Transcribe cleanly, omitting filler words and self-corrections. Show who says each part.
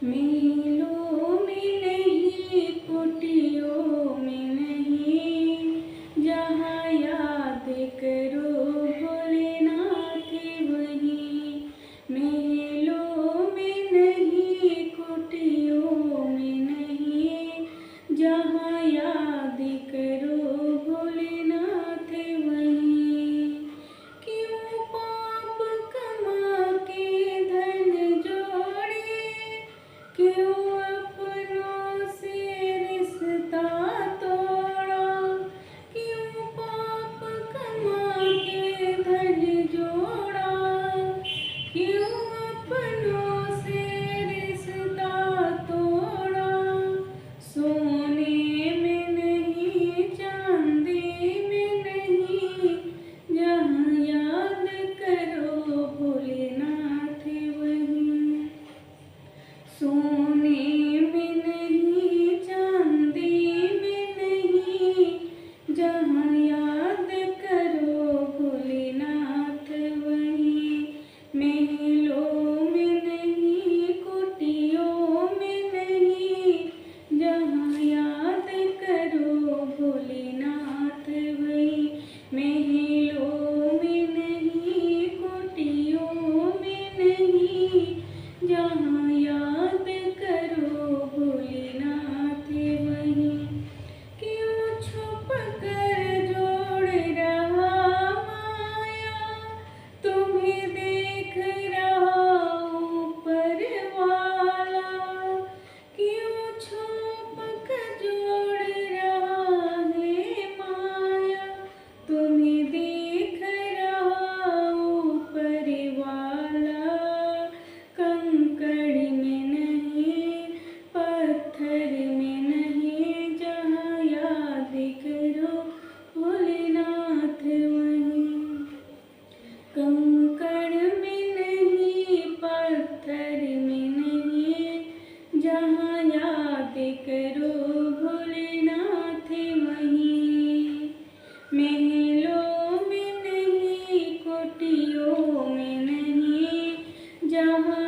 Speaker 1: मेलों में नहीं, कुटियों में नहीं, जहाँ याद करो भोलेनाथ वहीं। मेलों में नहीं, कुटियों में नहीं, जहाँ याद करो भोलेनाथ वहीं। क्यों पाप कमा के धन जोड़े, क्यों अपनों से रिश्ता तोड़ा। क्यों पाप कमा के धन जोड़ा, क्यों अपनों से रिश्ता तोड़ा। सोने में नहीं, चांदी में नहीं, जहाँ याद करो भोलेनाथ वहीं। सोने में नहीं, चांदी में नहीं, जहाँ याद करो भोलेनाथ वहीं। मेलों में नहीं, कुटियों में नहीं, जहाँ याद करो भोलेनाथ वहीं। मेलों में नहीं, कुटियों में नहीं, जहाँ याद करो भोलेनाथ वहीं। क्यों छुप कर जोड़ रहा माया, तुम्हें देख रहा ऊपर वाला। क्यों छुप कर जोड़ रहा है माया, तुम्हें देख रहा ऊपर वाला। कंकड़ में नहीं, पत्थर में नहीं, जहाँ याद करो भोलेनाथ वहीं। कंकड़ में नहीं, पत्थर में नहीं, जहाँ याद करो भोलेनाथ वहीं। महलों में नहीं, कुटियों में नहीं, जहाँ